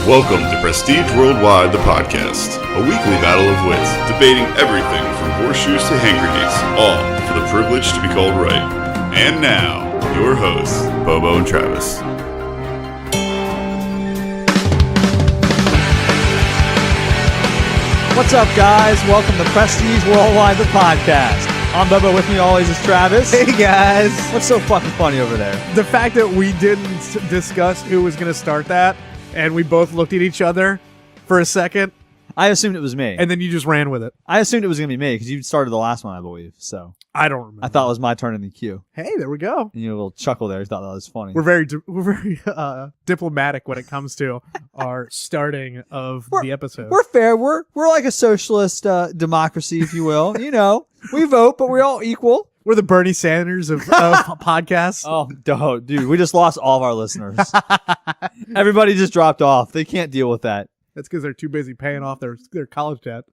Welcome to Prestige Worldwide, the podcast, a weekly battle of wits, debating everything from horseshoes to hand grenades, all for the privilege to be called right. And now, your hosts, Bobo and Travis. What's up, guys? Welcome to Prestige Worldwide, the podcast. I'm Bobo. With me always is Travis. Hey, guys. What's so fucking funny over there? The fact that we didn't discuss who was going to start that, and we both looked at each other for a second, I assumed it was me. and then you just ran with it. I assumed it was going to be me because you started the last one, I believe. So I don't remember. I thought it was my turn in the queue. Hey, there we go. And you had a little chuckle there. You thought that was funny. We're very diplomatic when it comes to our starting of the episode. We're fair. We're like a socialist democracy, if you will. You know, we vote, but we're all equal. We're the Bernie Sanders of podcasts. Oh, dude, we just lost all of our listeners. Everybody just dropped off. They can't deal with that. That's because they're too busy paying off their college debt.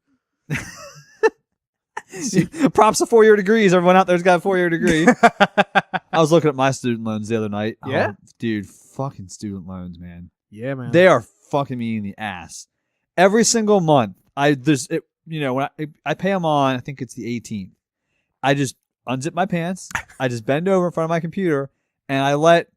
Props to 4-year degrees. Everyone out there's got a 4-year degree. I was looking at my student loans the other night. Yeah? Dude, fucking student loans, man. Yeah, man. They are fucking me in the ass. Every single month, when I pay them on, I think it's the 18th. I just unzip my pants. I just bend over in front of my computer, and I let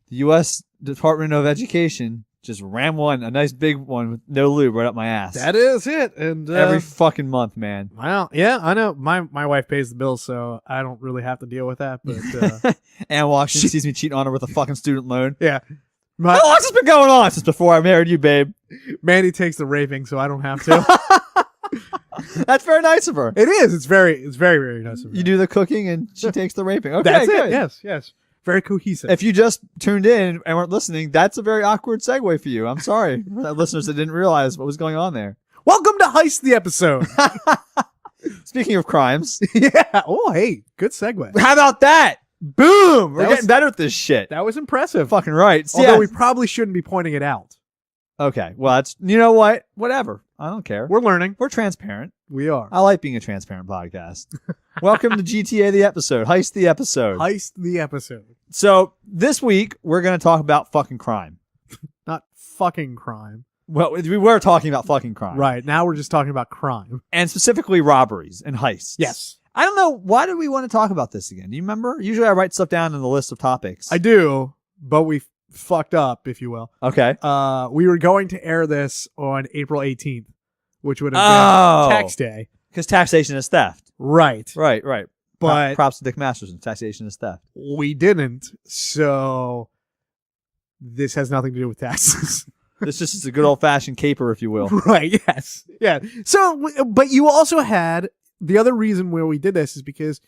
the U.S. Department of Education just ram a nice big one with no lube right up my ass. That is it. And every fucking month, man. Well, yeah, I know. My wife pays the bills, so I don't really have to deal with that. But Ann walks in, sees me cheating on her with a fucking student loan. yeah. How long has this been going on? Since before I married you, babe. Mandy takes the raping, so I don't have to. That's very nice of her. It is. It's very, very nice of her. You do the cooking and she takes the raping. Okay, That's good. it. Yes. Very cohesive. If you just tuned in and weren't listening, that's a very awkward segue for you. I'm sorry. Listeners that didn't realize what was going on there. Welcome to Heist the episode. Speaking of crimes. Yeah. Oh, hey. Good segue. How about that? Boom. We're getting better at this shit. That was impressive. Fucking right. So, Although we probably shouldn't be pointing it out. Okay. Well, you know what? Whatever. I don't care. We're learning. We're transparent. We are. I like being a transparent podcast. Welcome to GTA the episode. Heist the episode. Heist the episode. So this week, we're going to talk about fucking crime. Not fucking crime. Well, we were talking about fucking crime. Right. Now we're just talking about crime. And specifically robberies and heists. Yes. I don't know. Why did we want to talk about this again? Do you remember? Usually I write stuff down in the list of topics. I do, but we fucked up, if you will. Okay. We were going to air this on April 18th, which would have been tax day. Because taxation is theft. Right. Right. But props to Dick Masterson. Taxation is theft. We didn't, so this has nothing to do with taxes. This just is a good old-fashioned caper, if you will. Right, yes. Yeah. So, but you also had, the other reason where we did this is because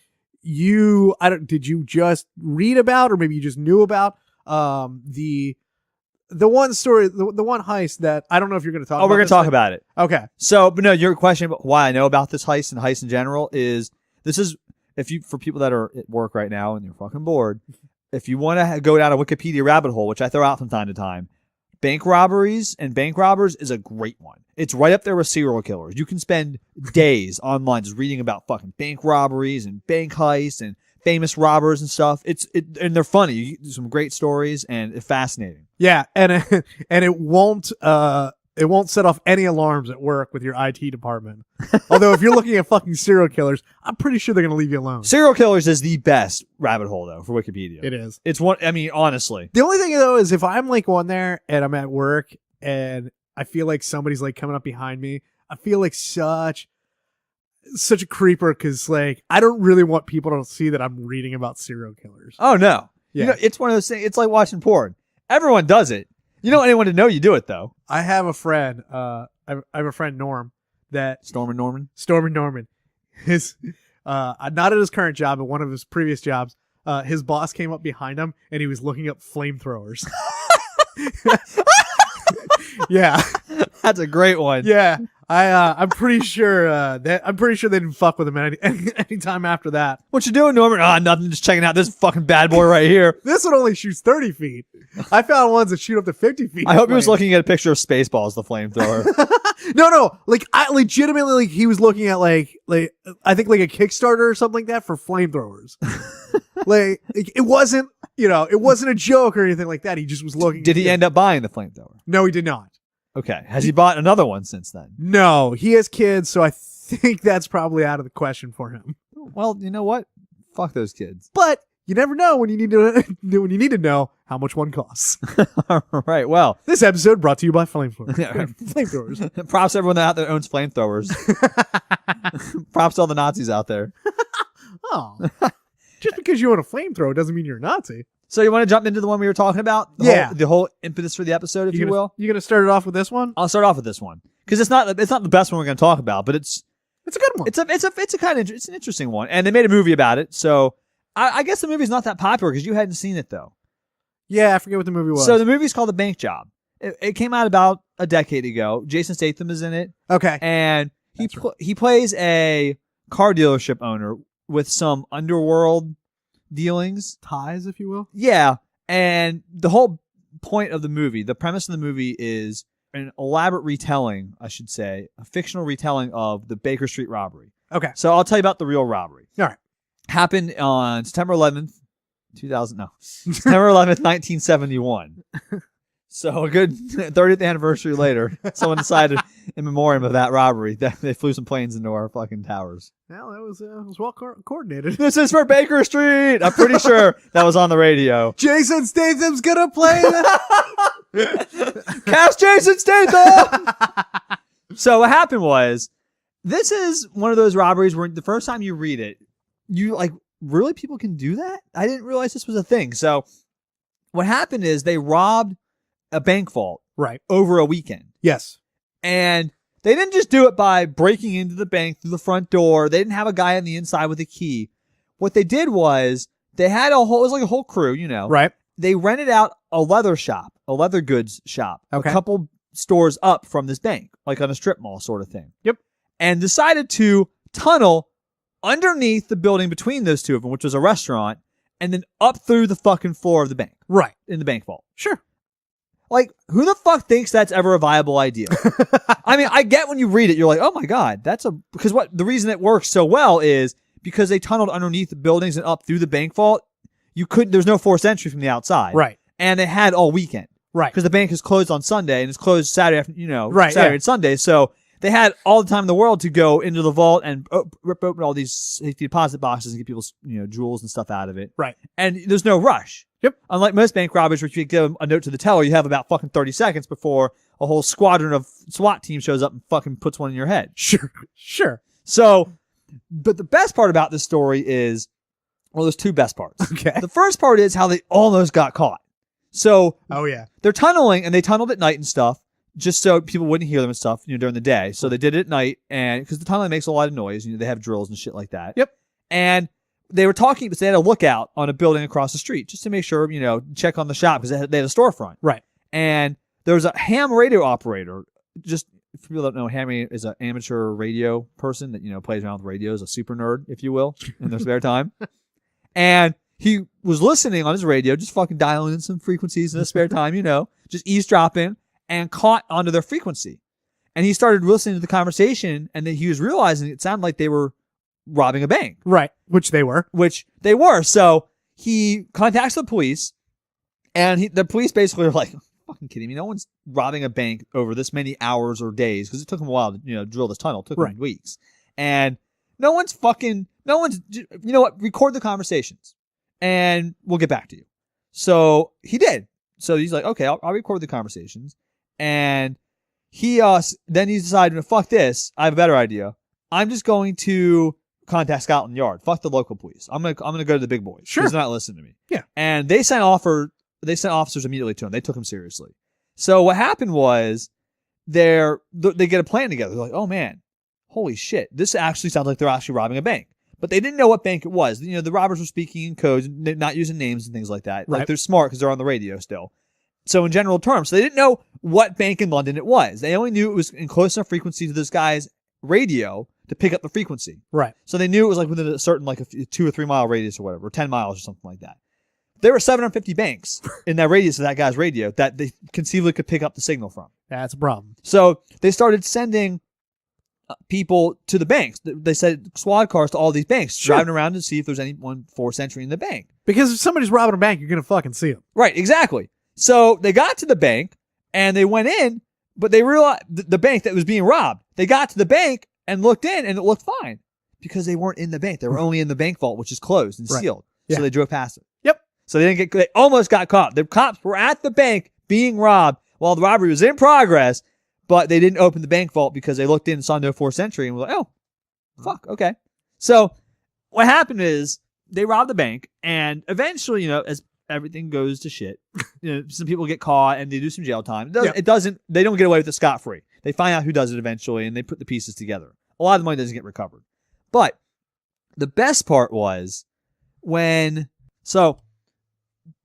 did you just read about, or maybe you just knew about the one story, the one heist that I don't know if you're going to talk about. Oh, we're going to talk about it. Okay. So, but no, your question about why I know about this heist and heists in general is, for people that are at work right now and you're fucking bored, if you want to go down a Wikipedia rabbit hole, which I throw out from time to time, bank robberies and bank robbers is a great one. It's right up there with serial killers. You can spend days online just reading about fucking bank robberies and bank heists and famous robbers and stuff. And they're funny. You get some great stories and it's fascinating. Yeah, and it won't set off any alarms at work with your IT department. Although if you're looking at fucking serial killers, I'm pretty sure they're going to leave you alone. Serial killers is the best rabbit hole though for Wikipedia. It is. It's one. I mean, honestly, the only thing though is if I'm like on there and I'm at work and I feel like somebody's like coming up behind me, I feel like such a creeper because like I don't really want people to see that I'm reading about serial killers. Oh no. Yeah. You know, it's one of those things. It's like watching porn. Everyone does it. You don't want anyone to know you do it though. I have a friend. I have a friend Norm that Storm and Norman. His not at his current job, but one of his previous jobs. His boss came up behind him and he was looking up flamethrowers. Yeah, that's a great one. Yeah, I'm pretty sure they didn't fuck with him any time after that. What you doing, Norman? Nothing. Just checking out this fucking bad boy right here. This one only shoots 30 feet. I found ones that shoot up to 50 feet. I hope he was looking at a picture of Spaceballs, the flamethrower. No. Like I legitimately, like he was looking at like I think like a Kickstarter or something like that for flamethrowers. Like it wasn't a joke or anything like that. He just was looking. Did he end up buying the flamethrower? No, he did not. Okay. Has he bought another one since then? No, he has kids, so I think that's probably out of the question for him. Well, you know what? Fuck those kids. But you never know when you need to know how much one costs. All right. Well, This episode brought to you by Flamethrowers. props to everyone out there owns flamethrowers. Props to all the Nazis out there. Oh, just because you own a flamethrower doesn't mean you're a Nazi. So you want to jump into the one we were talking about? The whole impetus for the episode, if you will. You gonna start it off with this one? I'll start off with this one because it's not the best one we're going to talk about, but it's a good one. It's an interesting one, and they made a movie about it. So I guess the movie's not that popular because you hadn't seen it though. Yeah, I forget what the movie was. So the movie's called The Bank Job. It came out about a decade ago. Jason Statham is in it. Okay, and he plays a car dealership owner with some underworld dealings, ties, if you will. Yeah, and the whole point of the movie, the premise of the movie is an elaborate retelling, I should say, a fictional retelling of the Baker Street robbery. Okay, so I'll tell you about the real robbery. All right. Happened on September 11th, 1971. So a good 30th anniversary later, someone decided in memoriam of that robbery that they flew some planes into our fucking towers. Well, that was well coordinated. This is for Baker Street. I'm pretty sure that was on the radio. Jason Statham's gonna play Cast Jason Statham. So what happened was, this is one of those robberies where the first time you read it, you like, really, people can do that? I didn't realize this was a thing. So what happened is they robbed a bank vault over a weekend. Yes. And they didn't just do it by breaking into the bank through the front door. They didn't have a guy on the inside with a key. What they did was they had it was like a whole crew, you know. Right. They rented out a leather goods shop, okay, a couple stores up from this bank, like on a strip mall sort of thing. Yep. And decided to tunnel underneath the building between those two of them, which was a restaurant, and then up through the fucking floor of the bank. Right. In the bank vault. Sure. Like, who the fuck thinks that's ever a viable idea? I mean, I get when you read it, you're like, oh my God, because the reason it works so well is because they tunneled underneath the buildings and up through the bank vault. There's no forced entry from the outside. Right. And they had all weekend. Right. Because the bank is closed on Sunday and it's closed Saturday afternoon, Saturday and Sunday. So they had all the time in the world to go into the vault and rip open all these safety deposit boxes and get people's, jewels and stuff out of it. Right. And there's no rush. Yep. Unlike most bank robberies, where if you give a note to the teller, you have about fucking 30 seconds before a whole squadron of SWAT team shows up and fucking puts one in your head. Sure. So, but the best part about this story is, well, there's two best parts. Okay. The first part is how they almost got caught. So, they're tunneling, and they tunneled at night and stuff, just so people wouldn't hear them and stuff, during the day. So they did it at night, and because the tunneling makes a lot of noise, they have drills and shit like that. Yep. And they were talking, but they had a lookout on a building across the street just to make sure, check on the shop because they had a storefront. Right. And there was a ham radio operator. Just if people don't know, ham is an amateur radio person that, plays around with radios, a super nerd, if you will, in their spare time. And he was listening on his radio, just fucking dialing in some frequencies in his spare time, just eavesdropping, and caught onto their frequency. And he started listening to the conversation, and then he was realizing it sounded like they were robbing a bank. Right. Which they were. So he contacts the police, and the police basically are like, fucking kidding me. No one's robbing a bank over this many hours or days, because it took them a while to, drill this tunnel. It took them weeks. And no one's, record the conversations, and we'll get back to you. So he did. So he's like, okay, I'll record the conversations. And he then he decided, fuck this. I have a better idea. I'm just going to contact Scotland Yard. Fuck the local police. I'm gonna go to the big boys. Sure. Because they're not listening to me. Yeah. And they sent officers immediately to him. They took him seriously. So what happened was they get a plan together. They're like, oh man, holy shit. This actually sounds like they're actually robbing a bank. But they didn't know what bank it was. The robbers were speaking in codes, not using names and things like that. Right. Like, they're smart because they're on the radio still. So in general terms, they didn't know what bank in London it was. They only knew it was in close enough frequency to this guy's radio to pick up the frequency. Right. So they knew it was like within a certain, like a 2 or 3 mile radius or whatever, or 10 miles or something like that. There were 750 banks in that radius of that guy's radio that they conceivably could pick up the signal from. That's a problem. So they started sending people to the banks. They sent squad cars to all these banks, driving around to see if there's anyone forced entry in the bank. Because if somebody's robbing a bank, you're going to fucking see them. Right, exactly. So they got to the bank, and they went in, But they realized the bank that was being robbed. They got to the bank and looked in, and it looked fine because they weren't in the bank. They were only in the bank vault, which is closed and sealed. Yeah. So they drove past it. Yep. So they almost got caught. The cops were at the bank being robbed while the robbery was in progress, but they didn't open the bank vault because they looked in and saw no forced entry and were like, oh, fuck, okay. So what happened is they robbed the bank, and eventually, as everything goes to shit, some people get caught and they do some jail time. They don't get away with it scot-free. They find out who does it eventually, and they put the pieces together. A lot of the money doesn't get recovered. But the best part was so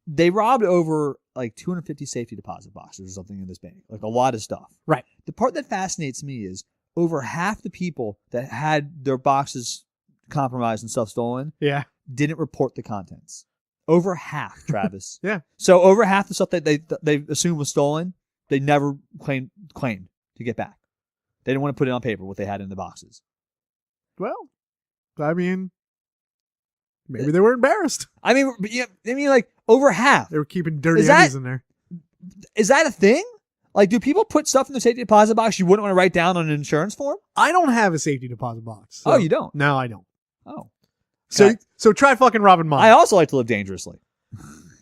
they robbed over like 250 safety deposit boxes or something in this bank, like a lot of stuff. Right. The part that fascinates me is over half the people that had their boxes compromised and stuff stolen didn't report the contents. Over half, Travis. Yeah. So over half the stuff that they assumed was stolen, they never claimed to get back. They didn't want to put it on paper what they had in the boxes. Well, I mean, maybe they were embarrassed. I mean, like over half. They were keeping dirty onions in there. Is that a thing? Like, do people put stuff in the safety deposit box you wouldn't want to write down on an insurance form? I don't have a safety deposit box. So. Oh, you don't? No, I don't. Oh. So try fucking robbing mine. I also like to live dangerously.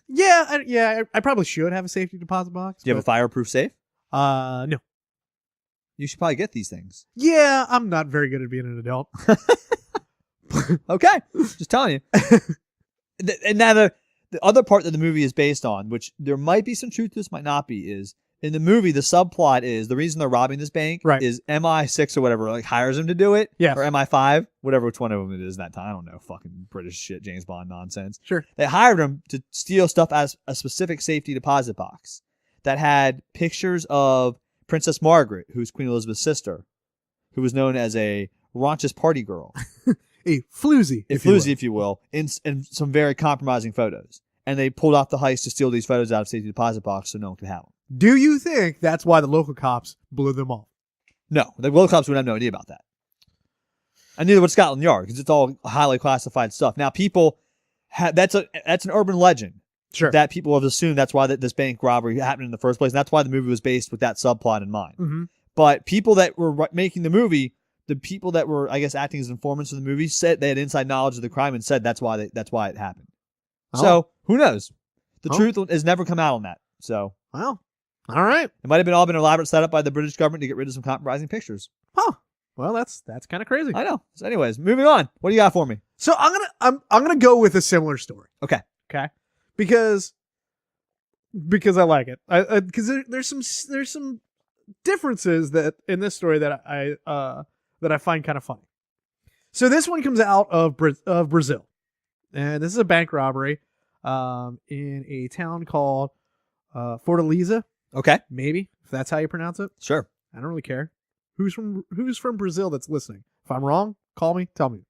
Yeah, I probably should have a safety deposit box. Do you have a fireproof safe? No. You should probably get these things. Yeah, I'm not very good at being an adult. Okay. Just telling you. And now the other part that the movie is based on, which there might be some truth to this, might not be, is in the movie, the subplot is the reason they're robbing this bank is MI6 or whatever, like hires them to do it. Yeah. Or MI5, whatever, which one of them it is that time. I don't know. Fucking British shit, James Bond nonsense. Sure. They hired them to steal stuff as a specific safety deposit box that had pictures of Princess Margaret, who's Queen Elizabeth's sister, who was known as a raunchous party girl. A floozy. If you will, in some very compromising photos. And they pulled off the heist to steal these photos out of safety deposit box so no one could have them. Do you think that's why the local cops blew them off? No, the local cops would have no idea about that. And neither would Scotland Yard, because it's all highly classified stuff. Now, people that's an urban legend. Sure. That people have assumed that's why this bank robbery happened in the first place. And that's why the movie was based with that subplot in mind. Mm-hmm. But people that were making the movie, the people that were, I guess, acting as informants of the movie, said they had inside knowledge of the crime and said that's why it happened. Oh. So who knows? The truth has never come out on that. So well, all right. It might have been all been an elaborate setup by the British government to get rid of some compromising pictures. Huh. Well, that's kind of crazy. I know. So anyways, moving on. What do you got for me? So I'm gonna go with a similar story. Okay. Because I like it. Because there's some differences that in this story that I find kind of funny. So this one comes out of Brazil, and this is a bank robbery in a town called Fortaleza. Okay. Maybe, if that's how you pronounce it. Sure. I don't really care. Who's from Brazil that's listening? If I'm wrong, call me, tell me.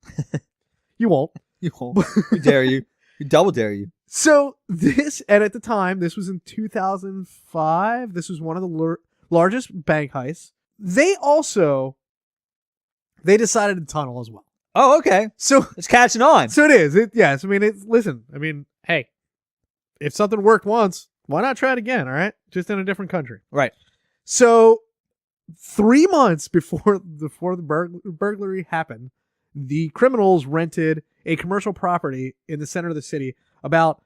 You won't. You won't. We dare you. We double dare you. So and at the time, this was in 2005. This was one of the largest bank heists. They decided to tunnel as well. Oh, okay. So it's catching on. So it is. Yes. I mean, listen. I mean, hey, if something worked once, why not try it again? All right, just in a different country. Right. So 3 months before the burglary happened, the criminals rented a commercial property in the center of the city, about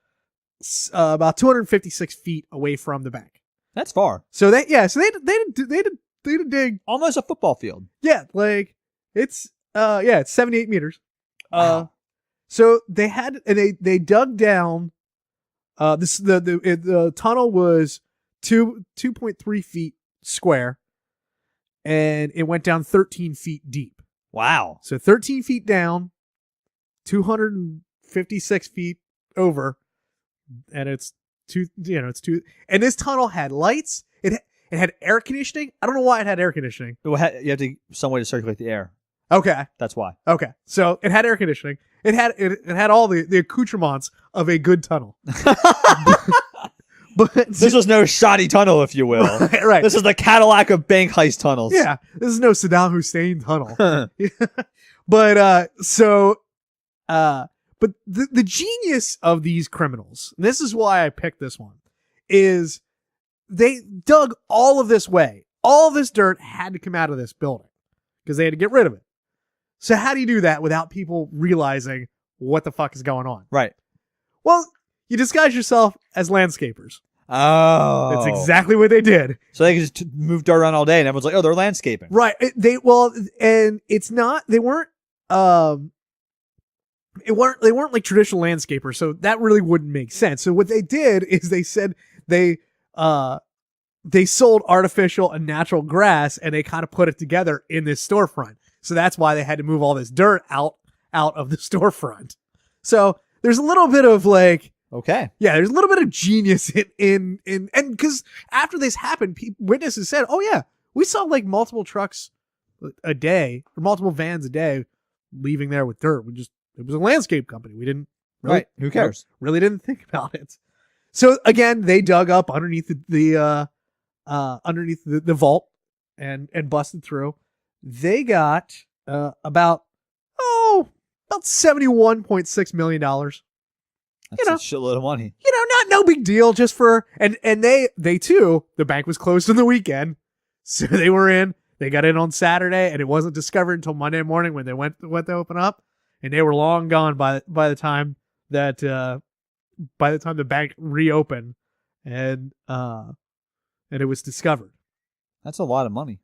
256 feet away from the bank. That's far. So they did dig almost a football field. Yeah, like it's 78 meters. Wow. So they had they dug down. The tunnel was 2.3 feet square, and it went down 13 feet deep. Wow. So 13 feet down, 256 feet over, and it's two. And this tunnel had lights. It had air conditioning. I don't know why it had air conditioning. You have to some way to circulate the air. Okay. That's why. Okay. So it had air conditioning. It had all the accoutrements of a good tunnel. But this was no shoddy tunnel, if you will. Right. This is the Cadillac of bank heist tunnels. Yeah. This is no Saddam Hussein tunnel. But but the genius of these criminals, and this is why I picked this one, is they dug all of this way, all this dirt had to come out of this building because they had to get rid of it. So how do you do that without people realizing what the fuck is going on? Right. Well, you disguise yourself as landscapers. Oh. That's exactly what they did. So they could just move dirt around all day and everyone's like, oh, they're landscaping. Right. They weren't like traditional landscapers, so that really wouldn't make sense. So what they did is they said they sold artificial and natural grass, and they kind of put it together in this storefront. So that's why they had to move all this dirt out of the storefront. So there's a little bit of like, okay, yeah, there's a little bit of genius in and because after this happened, witnesses said, oh yeah, we saw like multiple trucks a day or multiple vans a day leaving there with dirt. It was a landscape company. We didn't really, right. Who cares? Really didn't think about it. So again, they dug up underneath the vault and busted through. They got about $71.6 million. That's a shitload of money. No big deal. Just for and they too. The bank was closed on the weekend, so they were in. They got in on Saturday, and it wasn't discovered until Monday morning when they went to open up, and they were long gone by the time that the bank reopened, and it was discovered. That's a lot of money.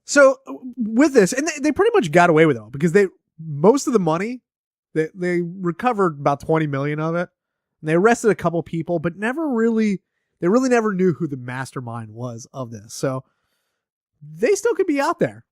So with this, and they pretty much got away with it all because most of the money they recovered about 20 million of it, and they arrested a couple people, but they really never knew who the mastermind was of this. So they still could be out there.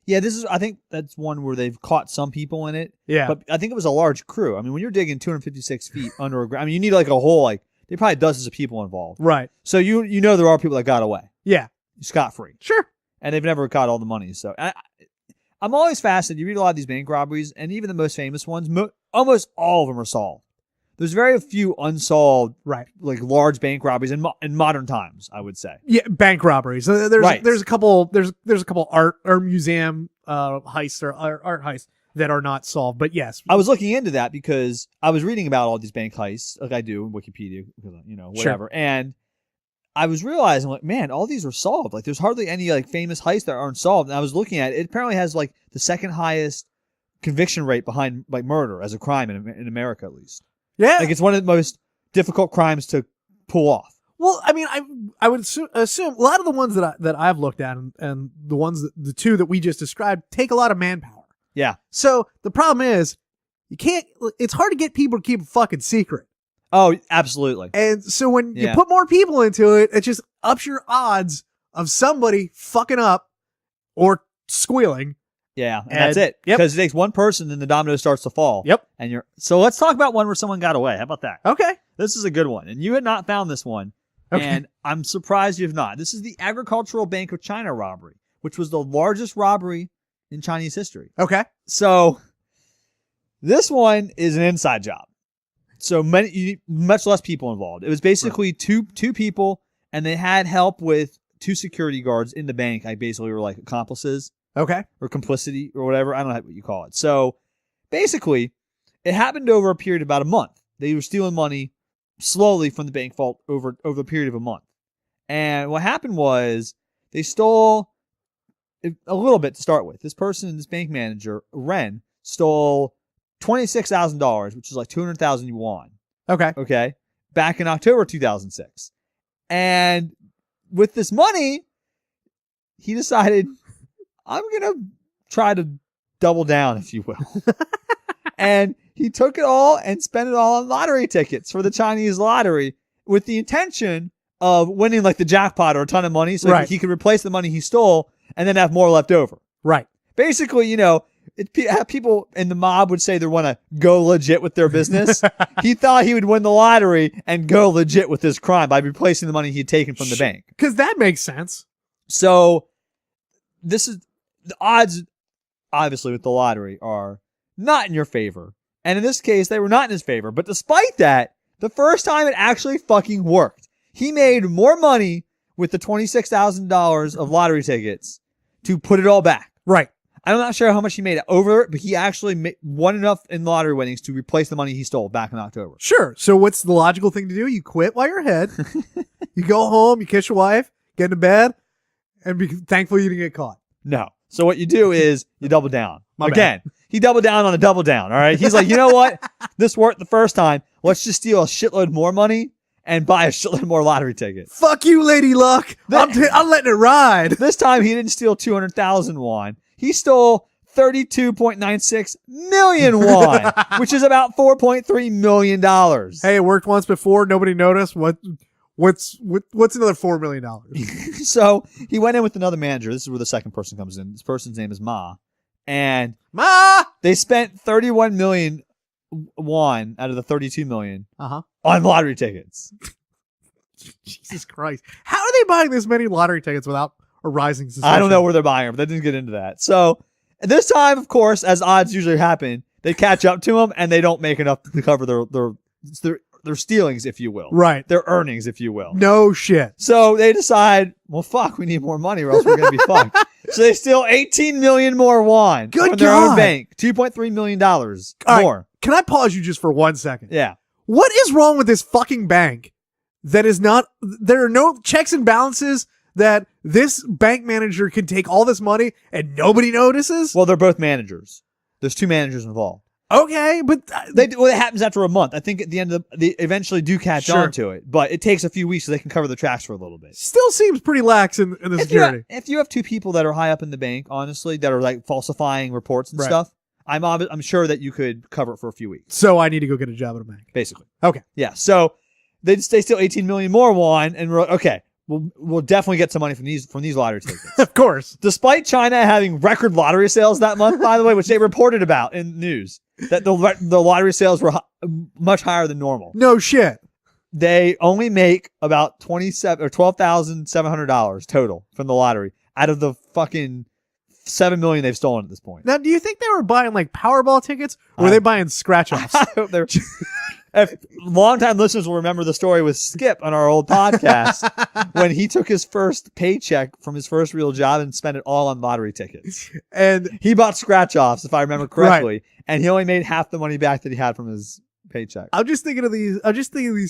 Yeah, I think that's one where they've caught some people in it. Yeah. But I think it was a large crew. I mean, when you're digging 256 feet under a ground, I mean, you need like a whole, like, there are probably dozens of people involved. Right. So you know there are people that got away. Yeah. Scot-free. Sure. And they've never got all the money. So I'm always fascinated. You read a lot of these bank robberies, and even the most famous ones, almost all of them are solved. There's very few unsolved, right, like large bank robberies in modern times, I would say. Yeah, bank robberies. There's a couple art or museum heists or art heists that are not solved. But yes, I was looking into that because I was reading about all these bank heists, like I do in Wikipedia, whatever. Sure. And I was realizing, like, man, all these are solved. Like, there's hardly any like famous heists that aren't solved. And I was looking at it. It apparently has like the second highest conviction rate behind like murder as a crime in America, at least. Yeah, like it's one of the most difficult crimes to pull off. Well, I mean, I would assume a lot of the ones that I've looked at and the two that we just described take a lot of manpower. Yeah. So the problem is it's hard to get people to keep a fucking secret. Oh, absolutely. And so when you put more people into it, it just ups your odds of somebody fucking up or squealing. Yeah, and that's it. Yep. Because it takes one person and the domino starts to fall. Yep. So let's talk about one where someone got away. How about that? Okay. This is a good one. And you had not found this one. Okay. And I'm surprised you have not. This is the Agricultural Bank of China robbery, which was the largest robbery in Chinese history. Okay. So this one is an inside job. So much less people involved. It was basically two people, and they had help with two security guards in the bank. I basically were like accomplices. Okay. Or complicity or whatever. I don't know what you call it. So basically, it happened over a period of about a month. They were stealing money slowly from the bank vault over the period of a month. And what happened was they stole a little bit to start with. This person, this bank manager, Ren, stole $26,000, which is like 200,000 yuan. Okay. Okay. Back in October 2006. And with this money, he decided, I'm going to try to double down, if you will. And he took it all and spent it all on lottery tickets for the Chinese lottery with the intention of winning like the jackpot or a ton of money so he could replace the money he stole and then have more left over. Right. Basically, people in the mob would say they want to go legit with their business. He thought he would win the lottery and go legit with his crime by replacing the money he had taken from the bank. Because that makes sense. So this is the odds, obviously, with the lottery are not in your favor. And in this case, they were not in his favor. But despite that, the first time it actually fucking worked. He made more money with the $26,000 of lottery tickets to put it all back. Right. I'm not sure how much he made over it, but he actually won enough in lottery winnings to replace the money he stole back in October. Sure. So what's the logical thing to do? You quit while you're ahead. You go home, you kiss your wife, get into bed, And thankfully you didn't get caught. No. So what you do is you double down. My Again, he doubled down on a double down. All right. He's like, you know what? This worked the first time. Let's just steal a shitload more money and buy a shitload more lottery tickets. Fuck you, Lady Luck. I'm letting it ride. This time he didn't steal 200,000 won. He stole 32.96 million won, which is about $4.3 million. Hey, it worked once before. Nobody noticed. What's another $4 million? So he went in with another manager. This is where the second person comes in. This person's name is Ma. And they spent 31 million won out of the 32 million on lottery tickets. Jesus Christ. How are they buying this many lottery tickets without a rising suspicion? I don't know where they're buying them, but they didn't get into that. So this time, of course, as odds usually happen, they catch up to them and they don't make enough to cover their stealings, if you will. Right. Their earnings, if you will. No shit. So they decide, well, fuck, we need more money or else we're going to be fucked. So they steal 18 million more won from their own bank. $2.3 million more. Right. Can I pause you just for 1 second? Yeah. What is wrong with this fucking bank that is not, there are no checks and balances that this bank manager can take all this money and nobody notices? Well, they're both managers. There's two managers involved. Okay, but It happens after a month. I think at the end of they eventually do catch on to it, but it takes a few weeks so they can cover the tracks for a little bit. Still seems pretty lax in the security. If you have two people that are high up in the bank, honestly, that are like falsifying reports and stuff, I'm sure that you could cover it for a few weeks. So I need to go get a job at a bank. Basically. Okay. Yeah. So they steal 18 million more won, and we're like, okay, we'll definitely get some money from these lottery tickets. Of course. Despite China having record lottery sales that month, by the way, which they reported about in news, that the lottery sales were much higher than normal. No shit. They only make about $12,700 total from the lottery out of the fucking $7 million they've stolen at this point. Now, do you think they were buying like Powerball tickets, or were they buying scratch offs? I hope they're. If longtime listeners will remember the story with Skip on our old podcast when he took his first paycheck from his first real job and spent it all on lottery tickets. And he bought scratch offs, if I remember correctly, and he only made half the money back that he had from his paycheck. I'm just thinking of these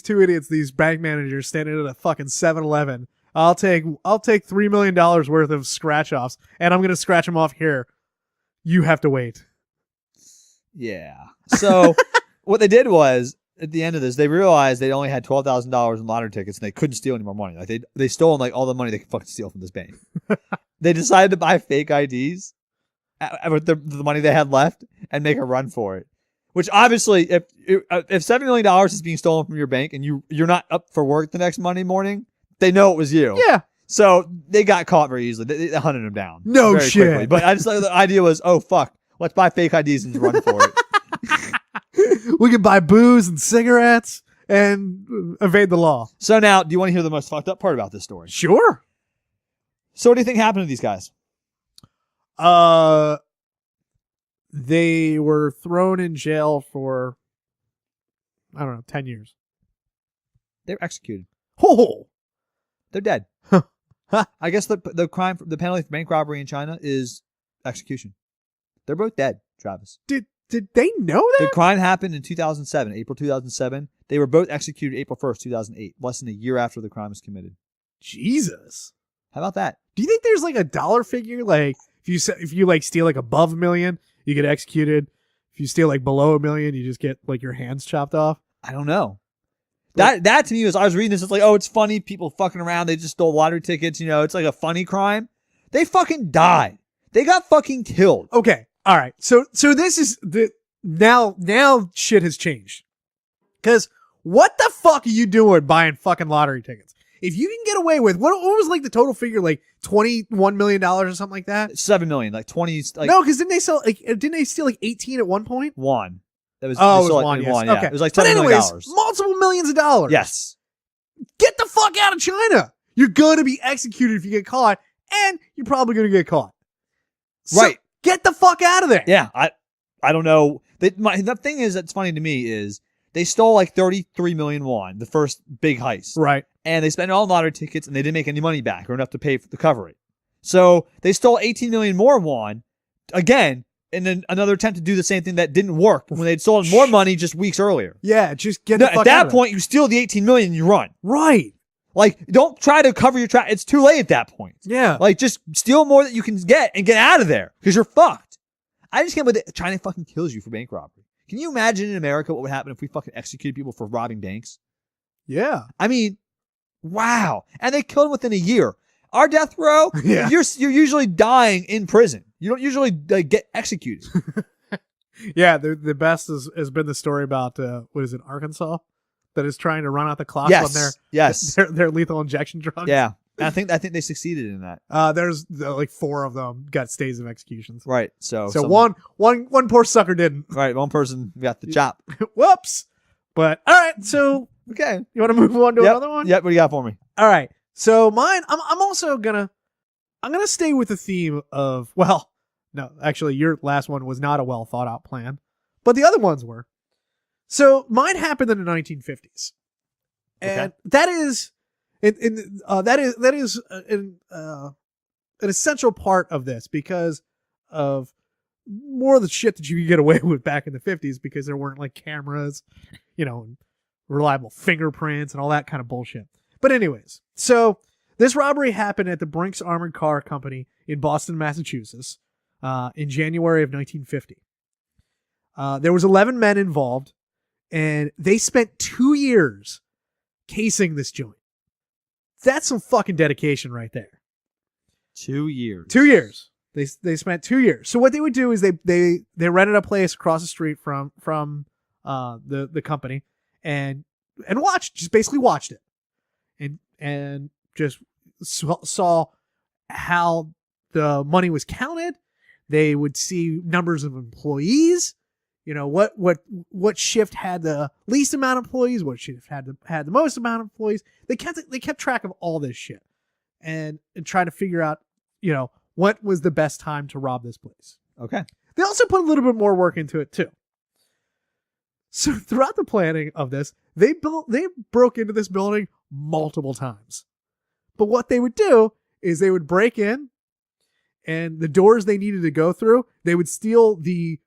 two idiots, these bank managers standing at a fucking 7-Eleven. I'll take $3 million worth of scratch offs, and I'm gonna scratch them off here. You have to wait. Yeah. So what they did was, at the end of this, they realized they only had $12,000 in lottery tickets and they couldn't steal any more money. Like they stole like all the money they could fucking steal from this bank. They decided to buy fake IDs with the money they had left and make a run for it. Which obviously, if $7 million is being stolen from your bank and you're not up for work the next Monday morning, they know it was you. Yeah. So they got caught very easily. They hunted him down. No very shit. quickly. But I just thought the idea was, oh fuck, let's buy fake IDs and run for it. We can buy booze and cigarettes and evade the law. So now, do you want to hear the most fucked up part about this story? Sure. So what do you think happened to these guys? They were thrown in jail for, I don't know, 10 years. They were executed. Oh, They're dead. I guess the penalty for bank robbery in China is execution. They're both dead, Travis. Did they know that? The crime happened in 2007, April 2007. They were both executed April 1st, 2008, less than a year after the crime was committed. Jesus. How about that? Do you think there's like a dollar figure? Like if you like steal like above $1 million, you get executed. If you steal like below $1 million, you just get like your hands chopped off. I don't know. That to me was, I was reading this, it's like, oh, it's funny, people fucking around, they just stole lottery tickets, it's like a funny crime. They fucking died. They got fucking killed. Okay. All right. So this is now shit has changed. Cause what the fuck are you doing buying fucking lottery tickets? If you can get away with what was like the total figure, like $21 million or something like that? 7 million, like 20. Like, no, because didn't they steal like 18 at one point? One. That was, it was one. Yes. Yeah. Okay. It was like $7 million. Multiple millions of dollars. Yes. Get the fuck out of China. You're going to be executed if you get caught, and you're probably going to get caught. Right. So get the fuck out of there. Yeah. I don't know. The thing is that's funny to me is they stole like 33 million won, the first big heist. Right. And they spent all lottery tickets and they didn't make any money back or enough to pay to cover it. So they stole 18 million more won again in another attempt to do the same thing that didn't work when they'd stolen more money just weeks earlier. Yeah, just get the fuck at that out point, you steal the 18 million and you run. Right. Like, don't try to cover your track. It's too late at that point. Yeah. Like, just steal more that you can get and get out of there because you're fucked. I just can't believe that China fucking kills you for bank robbery. Can you imagine in America what would happen if we fucking executed people for robbing banks? Yeah. I mean, wow. And they killed him within a year. Our death row, Yeah. you're usually dying in prison. You don't usually get executed. Yeah, the best has been the story about what is it, Arkansas, that is trying to run out the clock on their lethal injection drugs. Yeah, and I think they succeeded in that. There's like 4 of them got stays of executions. Right. So one poor sucker didn't. Right. One person got the chop. Whoops. But all right. So Okay. you want to move on to another one? Yep. What do you got for me? All right. So mine, I'm also gonna stay with the theme of, well, no, actually your last one was not a well thought out plan, but the other ones were. So mine happened in the 1950s, and that is an essential part of this because of more of the shit that you could get away with back in the 50s because there weren't like cameras, and reliable fingerprints and all that kind of bullshit. But anyways, so this robbery happened at the Brinks Armored Car Company in Boston, Massachusetts, in January of 1950. There was 11 men involved, and they spent 2 years casing this joint. That's some fucking dedication right there. 2 years. 2 years. They spent 2 years. So what they would do is they rented a place across the street from the company and basically watched it and just saw how the money was counted. They would see numbers of employees. What shift had the least amount of employees, what shift had the most amount of employees. They kept track of all this shit and try to figure out, what was the best time to rob this place. Okay. They also put a little bit more work into it too. So throughout the planning of this, they broke into this building multiple times. But what they would do is they would break in, and the doors they needed to go through, they would steal the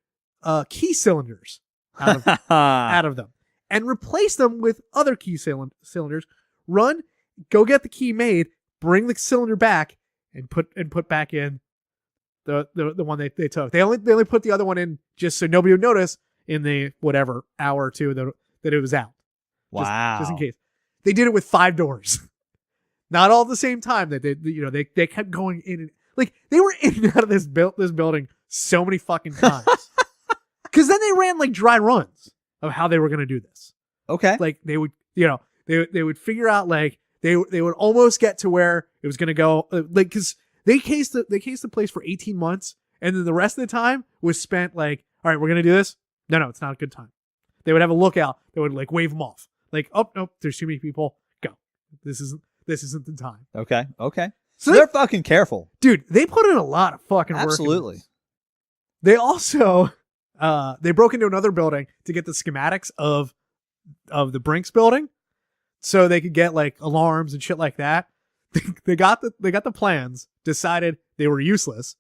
key cylinders out of them and replace them with other key cylinders. Go get the key made, bring the cylinder back, and put back in the one they took. They only put the other one in just so nobody would notice in the whatever hour or two that it was out. Wow. Just in case. They did it with 5 doors. Not all at the same time. That they kept going in and like they were in and out of this building so many fucking times. Because then they ran like dry runs of how they were going to do this. Okay. Like they would, they would figure out like they would almost get to where it was going to go. Like because they cased the place for 18 months, and then the rest of the time was spent like, all right, we're going to do this. No, it's not a good time. They would have a lookout. They would like wave them off. Like, oh no, there's too many people. Go. This isn't the time. Okay. So they're fucking careful. Dude, they put in a lot of fucking work. Absolutely. They also they broke into another building to get the schematics of the Brinks building so they could get like alarms and shit like that. They got the plans, decided they were useless.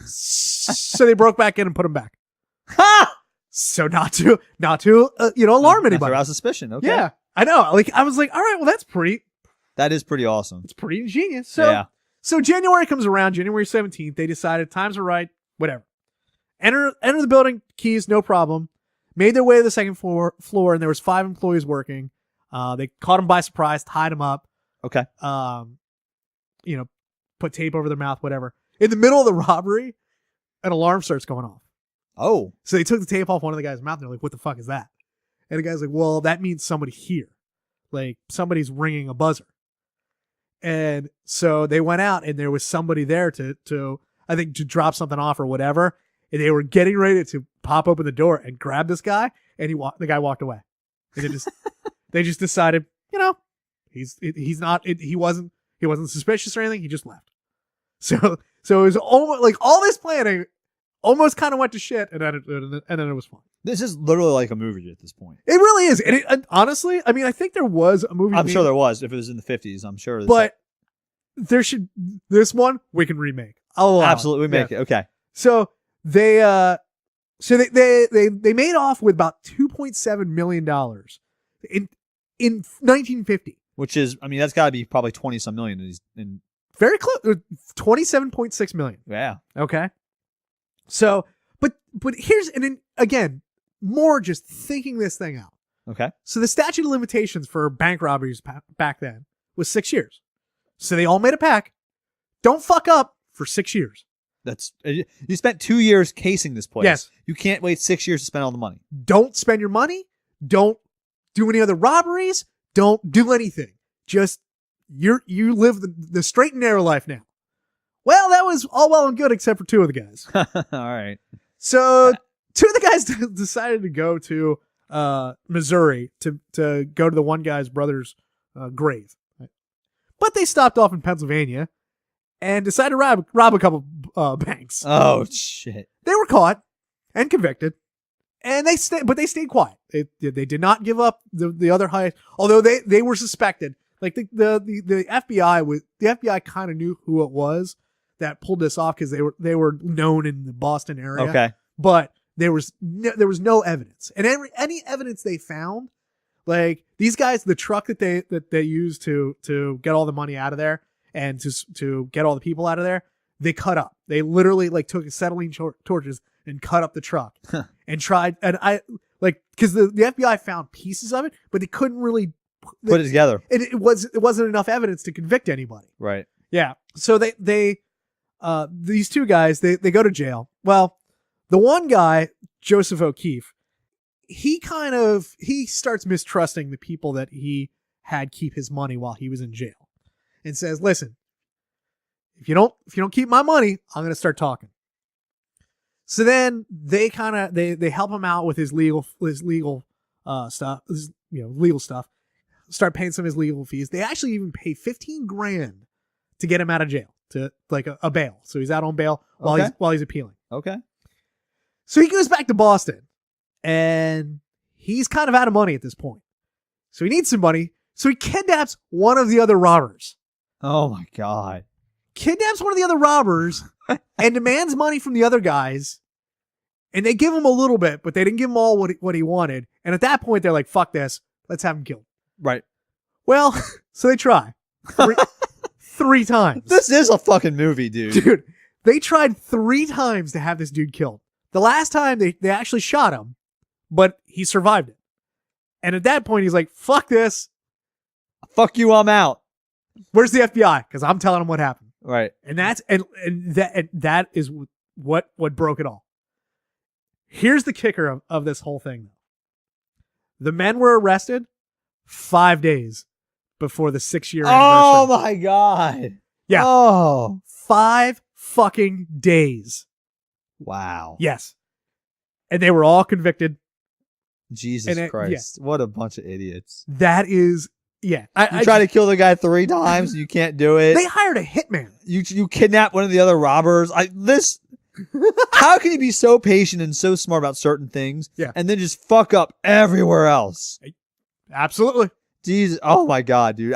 So they broke back in and put them back. Ha! So not to alarm anybody. Arouse suspicion. Okay. Yeah. I know. Like I was like, all right, well That is pretty awesome. it's pretty ingenious. So January comes around, January 17th, they decided times are right, whatever. Enter the building, keys, no problem. Made their way to the second floor, and there was 5 employees working. They caught them by surprise, tied them up. Okay. Put tape over their mouth, whatever. In the middle of the robbery, an alarm starts going off. Oh. So they took the tape off one of the guy's mouth, and they're like, what the fuck is that? And the guy's like, well, that means somebody's here. Like, somebody's ringing a buzzer. And so they went out, and there was somebody there to I think, to drop something off or whatever. And they were getting ready to pop open the door and grab this guy, and the guy walked away. And they just decided, he wasn't suspicious or anything. He just left. So it was almost like all this planning almost kind of went to shit, and then it was fun. This is literally like a movie at this point. It really is. And honestly, I mean, I think there was a movie. I'm sure there was. If it was in the 50s, I'm sure. But this one we can remake. Absolutely make it. Okay. So they made off with about $2.7 million in 1950. Which is, I mean, that's got to be probably 20 some million. Very close. 27.6 million. Yeah. Okay. So, but here's, and then again, more just thinking this thing out. Okay. So the statute of limitations for bank robberies back then was 6 years. So they all made a pact. Don't fuck up for 6 years. You spent 2 years casing this place. Yes. You can't wait 6 years to spend all the money. Don't spend your money. Don't do any other robberies. Don't do anything. Just you live the straight and narrow life now. Well, that was all well and good except for two of the guys. All right. So two of the guys decided to go to Missouri to go to the one guy's brother's grave. But they stopped off in Pennsylvania and decided to rob a couple banks. Oh, shit. They were caught and convicted, and they stayed quiet. They did not give up the other heist, although they were suspected. Like the FBI kind of knew who it was that pulled this off because they were known in the Boston area. Okay. But there was no evidence, and any evidence they found, like these guys, the truck that they used to get all the money out of there and to get all the people out of there, they cut up. They literally like took acetylene torches and cut up the truck and tried. And because the FBI found pieces of it, but they couldn't really put it together. And it wasn't enough evidence to convict anybody. Right. Yeah. So these two guys, they go to jail. Well, the one guy, Joseph O'Keefe, he starts mistrusting the people that he had keep his money while he was in jail, and says, "Listen, if you don't keep my money, I'm going to start talking." So then they help him out with his legal stuff, legal stuff. Start paying some of his legal fees. They actually even pay $15,000 to get him out of jail, to like a bail. So he's out on bail while he's appealing. Okay. So he goes back to Boston, and he's kind of out of money at this point. So he needs some money. So he kidnaps one of the other robbers. Oh my God. Kidnaps one of the other robbers and demands money from the other guys. And they give him a little bit, but they didn't give him all what he wanted. And at that point, they're like, fuck this. Let's have him killed. Right. Well, so they try. Three times. This is a fucking movie, dude. Dude, they tried 3 times to have this dude killed. The last time they actually shot him, but he survived it. And at that point, he's like, fuck this. Fuck you, I'm out. Where's the FBI? Because I'm telling them what happened. Right. And that is what broke it all. Here's the kicker of this whole thing, though. The men were arrested 5 days before the 6-year anniversary. Oh my God. Yeah. Oh. 5 fucking days. Wow. Yes. And they were all convicted. Jesus Christ. Yeah. What a bunch of idiots. That is, yeah. You try to kill the guy 3 times, you can't do it. They hired a hitman. You kidnap one of the other robbers. How can you be so patient and so smart about certain things, and then just fuck up everywhere else? Absolutely. Jesus. Oh my God, dude.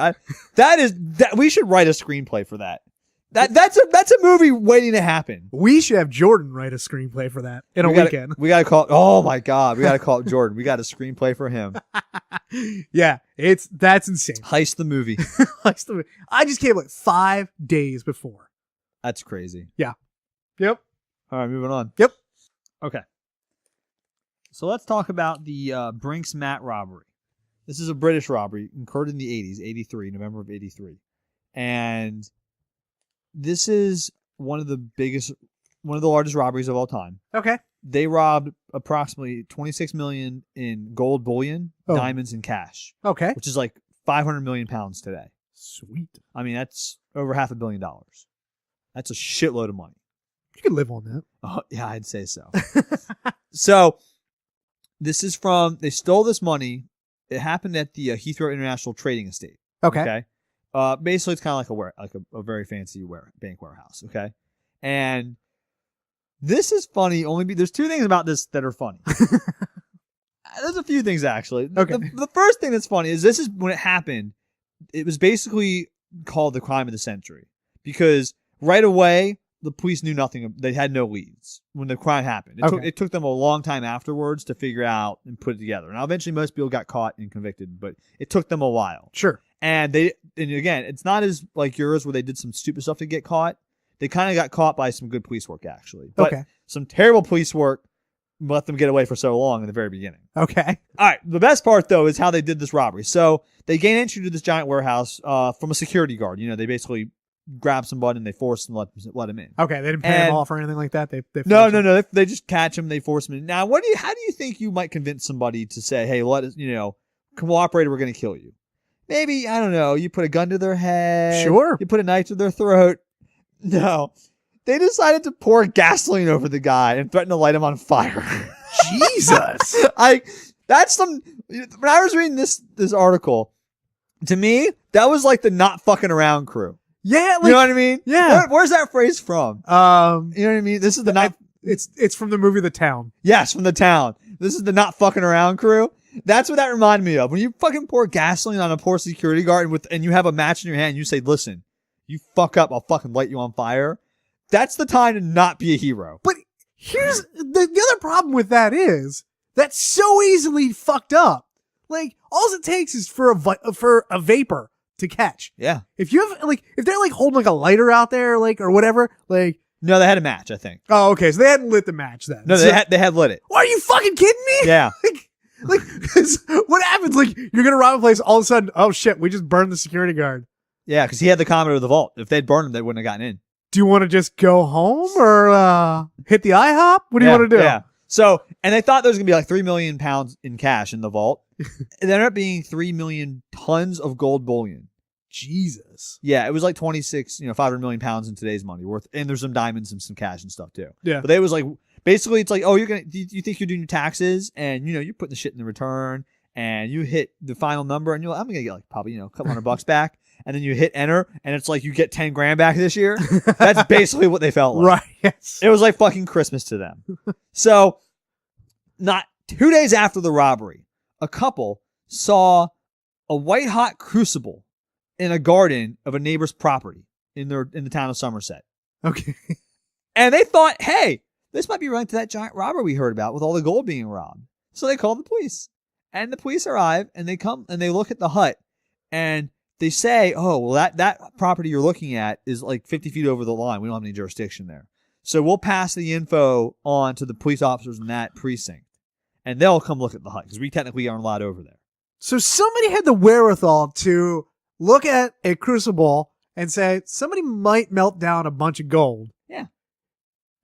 We should write a screenplay for that. That's a movie waiting to happen. We should have Jordan write a screenplay for that in a weekend. We got to call. Oh my God, we got to call it Jordan. We got a screenplay for him. Yeah, that's insane. Heist the movie. Heist the movie. I just came 5 days before. That's crazy. Yeah. Yep. All right, moving on. Yep. Okay. So let's talk about the Brinks Mat robbery. This is a British robbery occurred in the 80s, 83, November of 83. And this is one of the largest robberies of all time. Okay. They robbed approximately $26 million in gold bullion, diamonds, and cash. Okay. Which is like 500 million pounds today. Sweet. I mean, that's over $500 million. That's a shitload of money. You could live on that. Oh, yeah, I'd say so. So they stole this money. It happened at the Heathrow International Trading Estate. Okay. Basically, it's kind of like a very fancy bank warehouse. Okay. And this is funny. There's 2 things about this that are funny. There's a few things, actually. Okay. The first thing that's funny is this is when it happened. It was basically called the crime of the century because right away, the police knew nothing. They had no leads when the crime happened. It took them a long time afterwards to figure out and put it together. Now, eventually, most people got caught and convicted, but it took them a while. Sure. And again, it's not as like yours where they did some stupid stuff to get caught. They kind of got caught by some good police work, actually. But some terrible police work let them get away for so long in the very beginning. Okay. All right. The best part, though, is how they did this robbery. So they gain entry to this giant warehouse from a security guard. They basically grab somebody and they force them, let him in. Okay. They didn't pay him off or anything like that? No. They just catch him. They force him in. Now, how do you think you might convince somebody to say, hey, let us, cooperate, we're going to kill you? Maybe, I don't know, you put a gun to their head. Sure. You put a knife to their throat. No. They decided to pour gasoline over the guy and threaten to light him on fire. Jesus. When I was reading this article, to me, that was like the not fucking around crew. Yeah. You know what I mean? Yeah. Where's that phrase from? You know what I mean? This is the not. It's from the movie The Town. Yes, from The Town. This is the not fucking around crew. That's what that reminded me of. When you fucking pour gasoline on a poor security guard and you have a match in your hand and you say, listen, you fuck up, I'll fucking light you on fire. That's the time to not be a hero. But here's the other problem with that is that's so easily fucked up. Like, all it takes is for a vapor to catch. Yeah. If you have if they're holding a lighter out there or whatever, no, they had a match, I think. Oh, okay. So they hadn't lit the match then. No, they had lit it. Why are you fucking kidding me? Yeah. What happens? You're gonna rob a place, all of a sudden, oh shit, we just burned the security guard. Yeah, because he had the commodore of the vault. If they'd burned him, they wouldn't have gotten in. Do you want to just go home or hit the IHOP? What do you want to do? Yeah. So, and they thought there was gonna be 3 million pounds in cash in the vault. It ended up being 3 million tons of gold bullion. Jesus. Yeah, it was 26, 500 million pounds in today's money worth, and there's some diamonds and some cash and stuff too. Yeah. But they was basically it's oh, you think you're doing your taxes and you're putting the shit in the return and you hit the final number and I'm gonna get probably a couple $100 back, and then you hit enter and it's you get 10 grand back this year. That's basically what they felt like. Right. Yes. It was like fucking Christmas to them. So, not 2 days after the robbery, a couple saw a white hot crucible in a garden of a neighbor's property in the town of Somerset. Okay. And they thought, hey, this might be related to that giant robbery we heard about with all the gold being robbed. So they called the police. And the police arrive and they come and they look at the hut and they say, oh, well, that property you're looking at is 50 feet over the line. We don't have any jurisdiction there. So we'll pass the info on to the police officers in that precinct. And they'll come look at the hut because we technically aren't allowed over there. So somebody had the wherewithal to look at a crucible and say, somebody might melt down a bunch of gold. Yeah.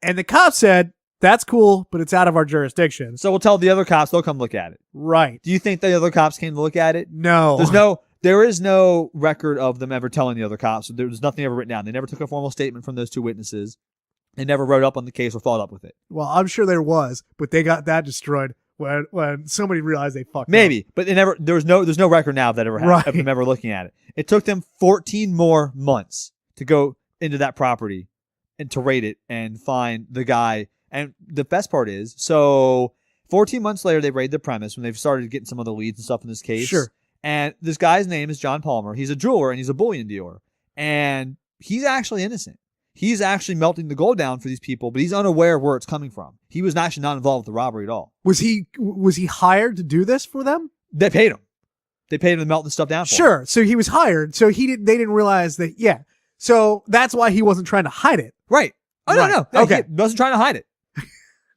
And the cop said, that's cool, but it's out of our jurisdiction. So we'll tell the other cops, they'll come look at it. Right. Do you think the other cops came to look at it? No. There is no record of them ever telling the other cops. There was nothing ever written down. They never took a formal statement from those two witnesses. They never wrote up on the case or followed up with it. Well, I'm sure there was, but they got that destroyed when somebody realized they fucked Maybe, up. but there's no record now of that ever happened, Right. of them ever looking at it. It took them 14 more months to go into that property and to raid it and find the guy. And the best part is, so 14 months later, they raid the premise when they've started getting some of the leads and stuff in this case. Sure. And this guy's name is John Palmer. He's a jeweler and he's a bullion dealer. And he's actually innocent. He's actually melting the gold down for these people, but he's unaware of where it's coming from. He was actually not involved with the robbery at all. Was he hired to do this for them? They paid him. They paid him to melt the stuff down for Sure. him. So he was hired. So they didn't realize that. Yeah. So that's why he wasn't trying to hide it. Right. Oh, Right. no. Okay. He wasn't trying to hide it.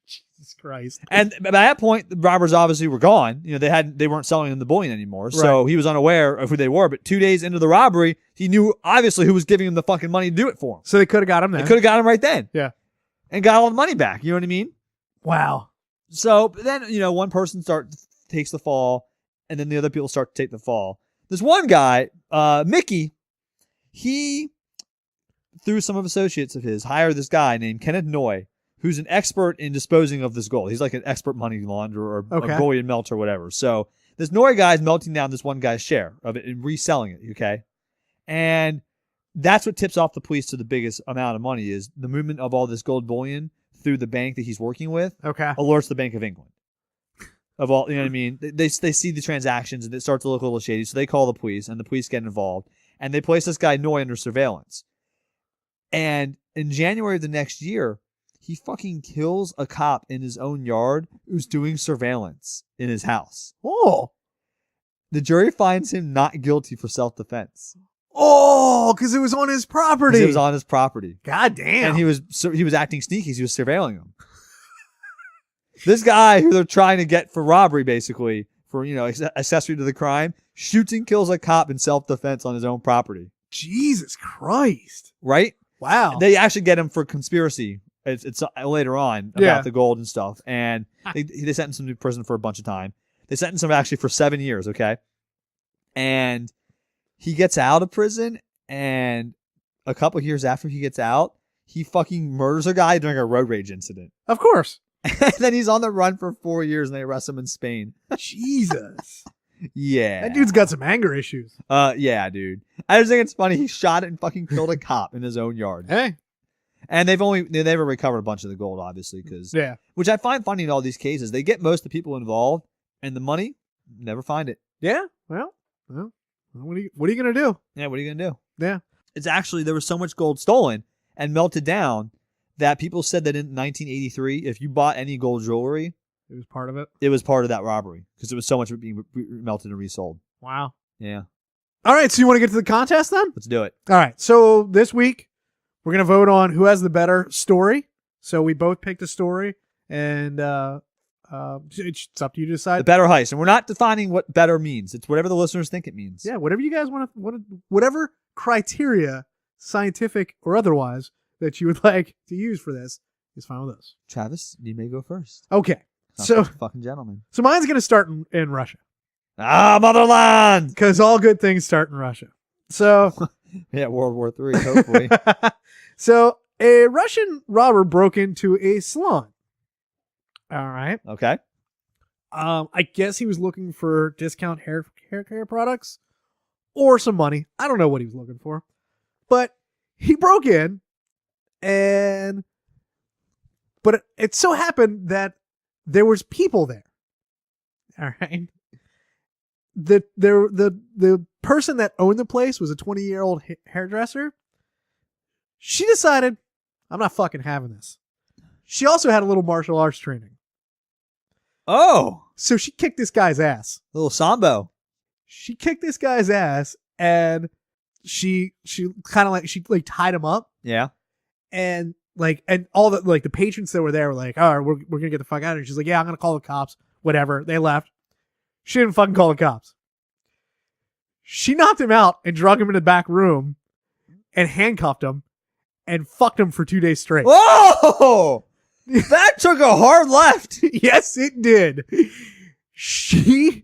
Jesus Christ. And by that point, the robbers obviously were gone. They weren't selling him the bullion anymore. So Right. he was unaware of who they were. But 2 days into the robbery, he knew obviously who was giving him the fucking money to do it for him. So they could have got him then. They could have got him right then. Yeah. And got all the money back. You know what I mean? Wow. So then, one person takes the fall, and then the other people start to take the fall. This one guy, Mickey, he, through some of associates of his, hired this guy named Kenneth Noy, who's an expert in disposing of this gold. He's like an expert money launderer or a bullion melter or whatever. So this Noy guy is melting down this one guy's share of it and reselling it, okay? And that's what tips off the police to the biggest amount of money is the movement of all this gold bullion through the bank that he's working with. Okay. Alerts the Bank of England. Of all, you know what I mean? They see the transactions and it starts to look a little shady. So they call the police and the police get involved and they place this guy Noy under surveillance. And in January of the next year, he fucking kills a cop in his own yard who's doing surveillance in his house. Oh. The jury finds him not guilty for self-defense. Oh, because it was on his property. 'Cause it was on his property. God damn. And he was acting sneaky. He was surveilling him. This guy who they're trying to get for robbery, basically, for, accessory to the crime, shoots and kills a cop in self-defense on his own property. Jesus Christ. Right? Wow. They actually get him for conspiracy. It's later on about the gold and stuff. And they sentenced him to prison for a bunch of time. They sentenced him actually for 7 years, okay? And he gets out of prison, and a couple years after he gets out, he fucking murders a guy during a road rage incident. Of course. And then he's on the run for 4 years, and they arrest him in Spain. Jesus. Yeah. That dude's got some anger issues. Yeah, dude. I just think it's funny. He shot and fucking killed a cop in his own yard. Hey. And they never recovered a bunch of the gold, obviously, which I find funny in all these cases. They get most of the people involved, and the money, never find it. Yeah. Well, what are you gonna do? Yeah, what are you gonna do? Yeah. It's actually, there was so much gold stolen and melted down that people said that in 1983, if you bought any gold jewelry, it was part of it. It was part of that robbery because it was so much of it being melted and resold. Wow. Yeah. All right. So you want to get to the contest then? Let's do it. All right. So this week we're gonna vote on who has the better story. So we both picked a story, and it's up to you to decide. The better heist, and we're not defining what better means. It's whatever the listeners think it means. Yeah. Whatever you guys want to, whatever criteria, scientific or otherwise, that you would like to use for this is fine with us. Travis, you may go first. Okay. Not So fucking gentleman. So mine's gonna start in Russia. Motherland! Because all good things start in Russia. So yeah, World War III, hopefully. So a Russian robber broke into a salon. All right. Okay. I guess he was looking for discount hair care products or some money. I don't know what he was looking for, but he broke in, but it so happened that there was people there. All right. The person that owned the place was a 20-year-old hairdresser. She decided, I'm not fucking having this. She also had a little martial arts training. Oh. So she kicked this guy's ass. Little Sambo. She kicked this guy's ass, and she kind of like tied him up. Yeah. And all the patrons that were there were like, all right, we're gonna get the fuck out of here. She's like, yeah, I'm gonna call the cops. Whatever. They left. She didn't fucking call the cops. She knocked him out and drug him in the back room and handcuffed him and fucked him for 2 days straight. Whoa! That took a hard left. Yes, it did. She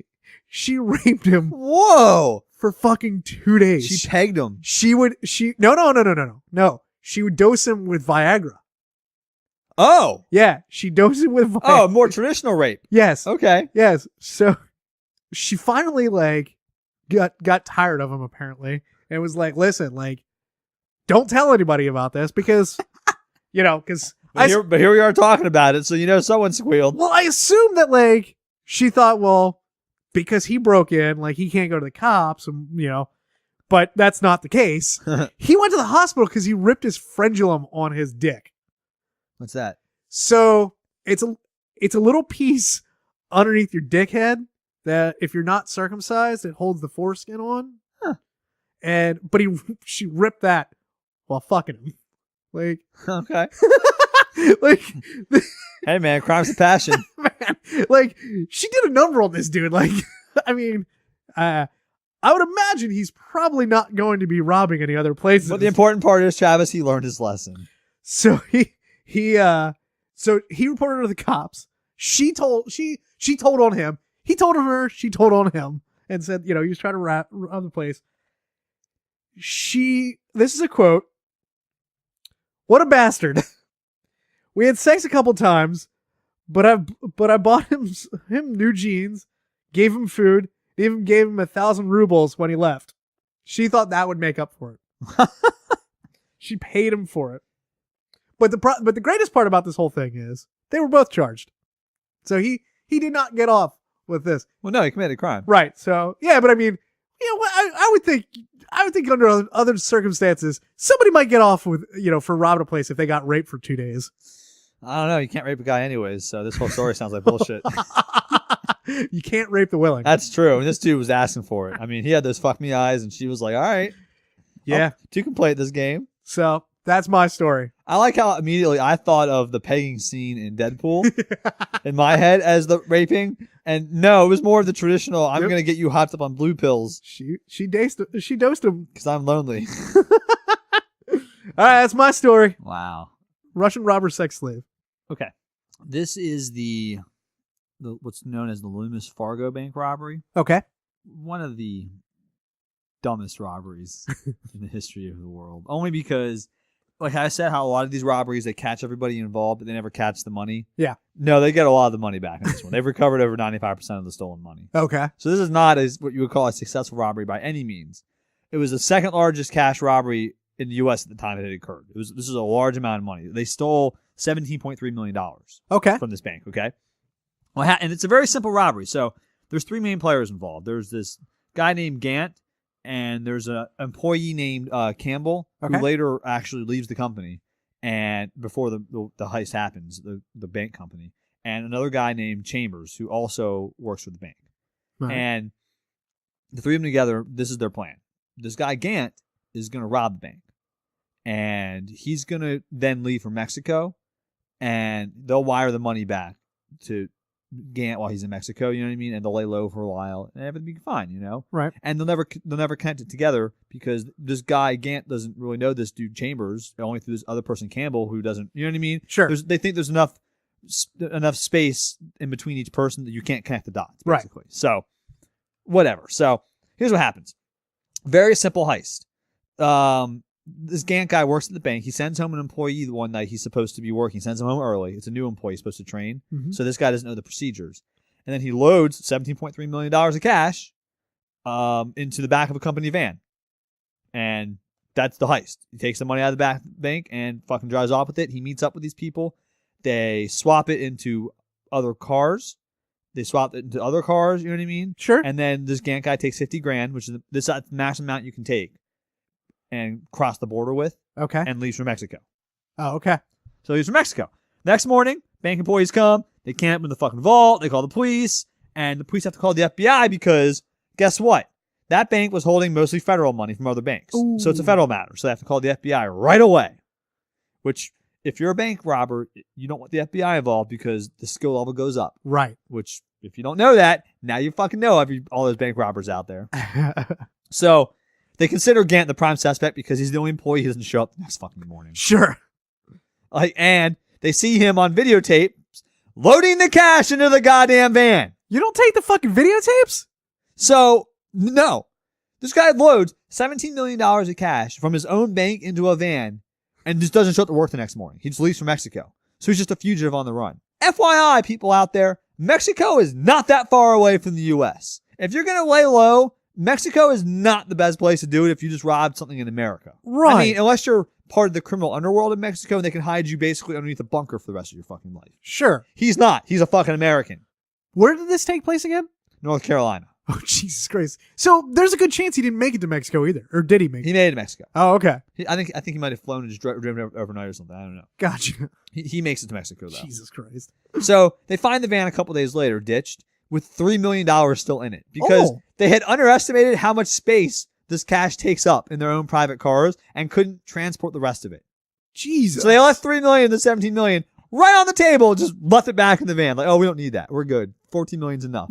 raped him. Whoa! For fucking 2 days. She pegged him. No. She would dose him with Viagra. Oh. Yeah, she dosed him with Viagra. Oh, more traditional rape. Yes. Okay. Yes. So she finally got tired of him apparently and was like, listen, don't tell anybody about this because but here we are talking about it, so someone squealed. Well, I assume that she thought, well, because he broke in, he can't go to the cops, and but that's not the case. He went to the hospital because he ripped his frenulum on his dick. What's that? So it's a little piece underneath your dick head that if you're not circumcised, it holds the foreskin on. Huh. But she ripped that while fucking him. Okay. I would imagine he's probably not going to be robbing any other places. But the important part is, Travis, he learned his lesson. So he reported her to the cops. She told on him. He told her, she told on him and said, he was trying to rob the place. This is a quote. What a bastard. We had sex a couple times, but I bought him new jeans, gave him food, even gave him 1,000 rubles when he left. She thought that would make up for it. She paid him for it. But the greatest part about this whole thing is they were both charged. So he did not get off with this. Well, no, he committed a crime. Right. So yeah, but I mean, I would think under other circumstances, somebody might get off with, for robbing a place if they got raped for 2 days. I don't know. You can't rape a guy anyways, so this whole story sounds like bullshit. You can't rape the willing. That's true. And this dude was asking for it. I mean, he had those fuck me eyes, and she was like, all right. Yeah. You can play this game. So that's my story. I like how immediately I thought of the pegging scene in Deadpool in my head as the raping. And no, it was more of the traditional, I'm going to get you hopped up on blue pills. She dosed him. Because I'm lonely. All right, that's my story. Wow. Russian robber sex slave. Okay. This is the what's known as the Loomis Fargo bank robbery. Okay. One of the dumbest robberies in the history of the world. Only because, like I said, how a lot of these robberies, they catch everybody involved, but they never catch the money. Yeah. No, they get a lot of the money back in this one. They've recovered over 95% of the stolen money. Okay. So this is not what you would call a successful robbery by any means. It was the second largest cash robbery in the U.S. at the time it had occurred. This is a large amount of money. They stole $17.3 million okay. from this bank, okay? Well, and it's a very simple robbery. So there's three main players involved. There's this guy named Gant, and there's an employee named Campbell, who later actually leaves the company and before the heist happens, the bank company, and another guy named Chambers, who also works for the bank. Right. And the three of them together, this is their plan. This guy Gant is going to rob the bank, and he's going to then leave for Mexico, and they'll wire the money back to Gant while he's in Mexico, you know what I mean? And they'll lay low for a while, and everything will be fine, you know? Right. And they'll never connect it together because this guy Gant doesn't really know this dude Chambers, only through this other person Campbell, who doesn't, you know what I mean? Sure. They think there's enough space in between each person that you can't connect the dots, basically. Right. So, whatever. So, here's what happens. Very simple heist. This Gant guy works at the bank. He sends home an employee the one night he's supposed to be working. He sends him home early. It's a new employee he's supposed to train. Mm-hmm. So this guy doesn't know the procedures. And then he loads $17.3 million of cash into the back of a company van. And that's the heist. He takes the money out of the back bank and fucking drives off with it. He meets up with these people. They swap it into other cars. They swap it into other cars, you know what I mean? Sure. And then this Gant guy takes $50,000, which is the maximum amount you can take, and cross the border with. Okay. And leaves for Mexico. Oh, okay. So he leaves for Mexico. Next morning, bank employees come. They camp in the fucking vault. They call the police. And the police have to call the FBI because guess what? That bank was holding mostly federal money from other banks. Ooh. So it's a federal matter. So they have to call the FBI right away. Which, if you're a bank robber, you don't want the FBI involved because the skill level goes up. Right. Which, if you don't know that, now you fucking know all those bank robbers out there. So they consider Gant the prime suspect because he's the only employee who doesn't show up the next fucking morning. Sure. And they see him on videotape loading the cash into the goddamn van. You don't take the fucking videotapes? So, no. This guy loads $17 million of cash from his own bank into a van and just doesn't show up to work the next morning. He just leaves for Mexico. So he's just a fugitive on the run. FYI, people out there, Mexico is not that far away from the U.S. If you're going to lay low, Mexico is not the best place to do it if you just robbed something in America. Right. I mean, unless you're part of the criminal underworld in Mexico and they can hide you basically underneath a bunker for the rest of your fucking life. Sure. He's not. He's a fucking American. Where did this take place again? North Carolina. Oh, Jesus Christ. So there's a good chance he didn't make it to Mexico either. Or did he make it? He made it to Mexico. Oh, okay. I think he might have flown and just driven overnight or something. I don't know. Gotcha. He makes it to Mexico, though. Jesus Christ. So they find the van a couple days later, ditched, with $3 million still in it. Because they had underestimated how much space this cash takes up in their own private cars and couldn't transport the rest of it. Jesus. So they left $3 million to $17 million right on the table, just left it back in the van. Like, oh, we don't need that. We're good. $14 million's enough.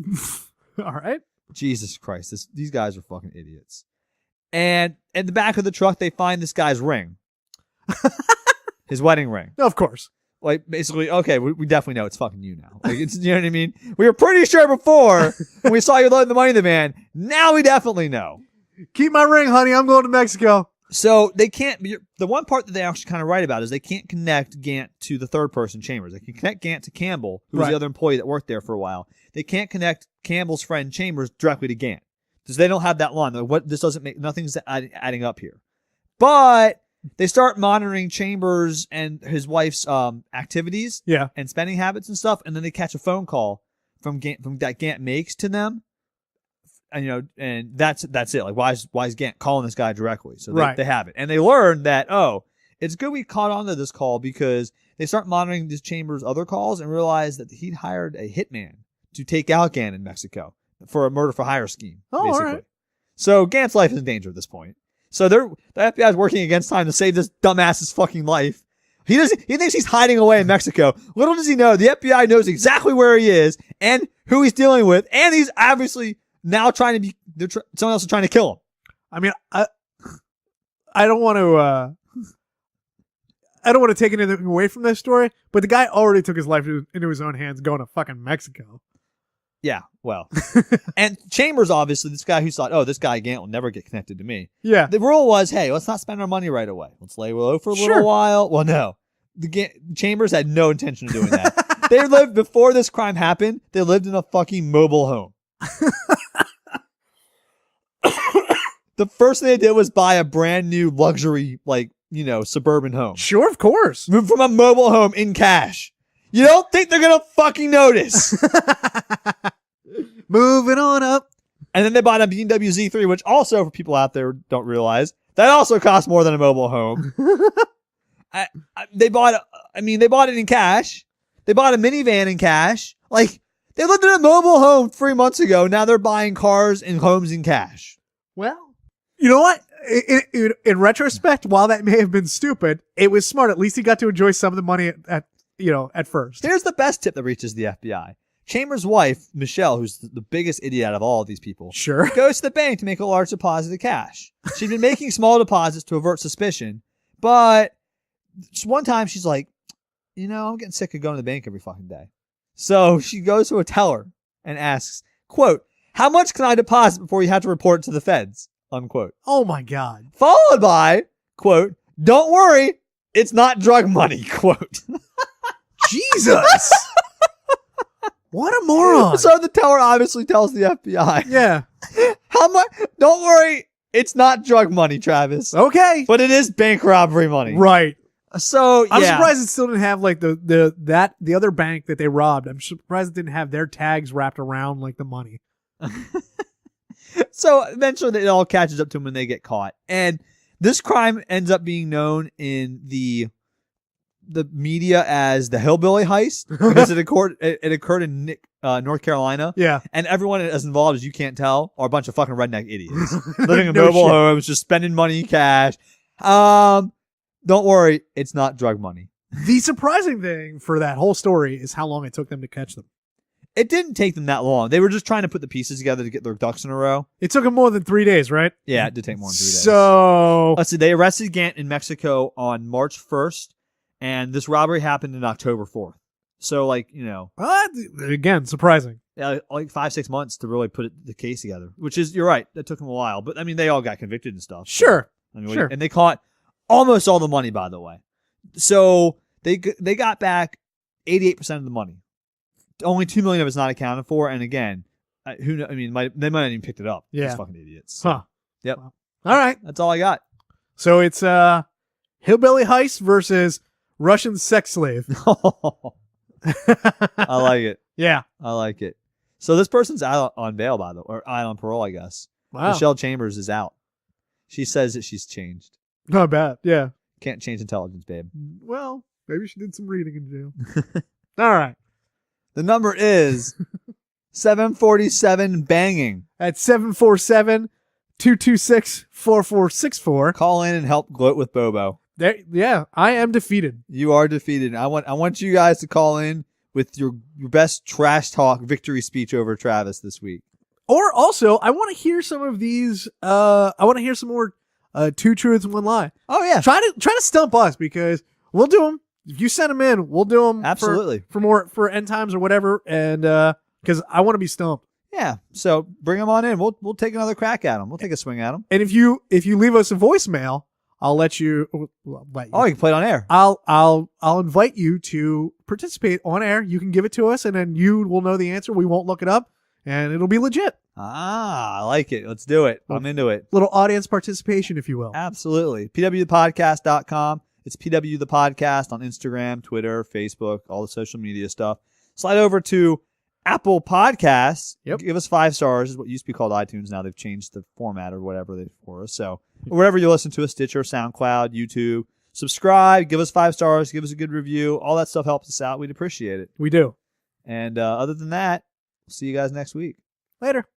All right. Jesus Christ. These guys are fucking idiots. And in the back of the truck, they find this guy's ring. His wedding ring. Of course. Like, basically, okay, we definitely know it's fucking you now. Like, it's, you know what I mean? We were pretty sure before when we saw you loading the money in the van. Now we definitely know. Keep my ring, honey. I'm going to Mexico. So they can't, the one part that they actually kind of write about is they can't connect Gant to the third person Chambers. They can connect Gant to Campbell, who was the other employee that worked there for a while. They can't connect Campbell's friend Chambers directly to Gant because they don't have that line. Like, this doesn't make, nothing's adding up here. But they start monitoring Chambers and his wife's activities and spending habits and stuff, and then they catch a phone call from that Gant makes to them. And and that's it. Like, why is Gant calling this guy directly? So they have it, and they learn that it's good we caught on to this call because they start monitoring this Chambers' other calls and realize that he'd hired a hitman to take out Gant in Mexico for a murder for hire scheme. Oh, basically. all right. So Gant's life is in danger at this point. So the FBI is working against time to save this dumbass's fucking life. He thinks he's hiding away in Mexico. Little does he know, the FBI knows exactly where he is and who he's dealing with, and he's obviously now trying to someone else is trying to kill him. I mean, I don't want to take anything away from this story, but the guy already took his life into his own hands going to fucking Mexico. Yeah, well. And Chambers, obviously, this guy who thought, oh, this guy Gant will never get connected to me. Yeah. The rule was, hey, let's not spend our money right away. Let's lay low for a Sure. little while. Well, no. Chambers had no intention of doing that. They lived, before this crime happened, they lived in a fucking mobile home. The first thing they did was buy a brand new luxury, suburban home. Sure, of course. Moved from a mobile home in cash. You don't think they're going to fucking notice. Moving on up. And then they bought a BMW Z3, which also, for people out there who don't realize, that also costs more than a mobile home. They bought it in cash. They bought a minivan in cash. Like, they lived in a mobile home 3 months ago. Now they're buying cars and homes in cash. Well, you know what? In retrospect, while that may have been stupid, it was smart. At least he got to enjoy some of the money at first. Here's the best tip that reaches the FBI. Chambers' wife, Michelle, who's the biggest idiot out of all of these people, Sure. goes to the bank to make a large deposit of cash. She'd been making small deposits to avert suspicion, but just one time she's like, I'm getting sick of going to the bank every fucking day. So she goes to a teller and asks, quote, how much can I deposit before you have to report it to the feds? Unquote. Oh my God. Followed by, quote, don't worry, it's not drug money, quote. Jesus. What a moron. So the teller obviously tells the FBI. Yeah. How much? Don't worry, it's not drug money, Travis. Okay. But it is bank robbery money. Right. So I'm yeah. surprised it still didn't have like the other bank that they robbed. I'm surprised it didn't have their tags wrapped around like the money. So eventually it all catches up to them when they get caught. And this crime ends up being known in the media as the hillbilly heist because it occurred in North Carolina. Yeah. And everyone as involved, as you can't tell, are a bunch of fucking redneck idiots living in No mobile shit. homes, just spending money cash. Don't worry, it's not drug money. The surprising thing for that whole story is how long it took them to catch them. It didn't take them that long. They were just trying to put the pieces together to get their ducks in a row. It took them more than 3 days, right? Yeah, it did take more than 3 days. So Let's see. They arrested Gant in Mexico on March 1st, and this robbery happened in October 4th. So, again, surprising. like 5-6 months to really put the case together, which is, you're right, that took them a while. But, I mean, they all got convicted and stuff. So, Sure. sure. And they caught almost all the money, by the way. So, they got back 88% of the money. Only $2 million of it's not accounted for, and again, who knows? I mean, they might not even picked it up. Yeah. These fucking idiots. Huh. Yep. All right. That's all I got. So it's hillbilly heist versus Russian sex slave. I like it. Yeah. I like it. So this person's out on bail, by the way, or out on parole, I guess. Wow. Michelle Chambers is out. She says that she's changed. Not bad. Yeah. Can't change intelligence, babe. Well, maybe she did some reading in jail. All right. The number is 747 banging. At 747-226-4464. Call in and help gloat with Bobo. Yeah, I am defeated. You are defeated. I want you guys to call in with your best trash talk victory speech over Travis this week. Or also, I want to hear some of these. I want to hear some more two truths and one lie. Oh yeah, Try to stump us because we'll do them. If you send them in, we'll do them. Absolutely. for end times or whatever, and because I want to be stumped. Yeah. So bring them on in. We'll take another crack at them. We'll take a swing at them. And if you leave us a voicemail, I'll let you. Oh, you can play it on air. I'll invite you to participate on air. You can give it to us, and then you will know the answer. We won't look it up, and it'll be legit. I like it. Let's do it. I'm into it. Little audience participation, if you will. Absolutely. pwthepodcast.com. It's PW the Podcast on Instagram, Twitter, Facebook, all the social media stuff. Slide over to Apple Podcasts. Yep. Give us 5 stars. Is what used to be called iTunes. Now they've changed the format or whatever for us. So wherever you listen to us, Stitcher, SoundCloud, YouTube, subscribe, give us 5 stars, give us a good review. All that stuff helps us out. We'd appreciate it. We do. And other than that, See you guys next week. Later.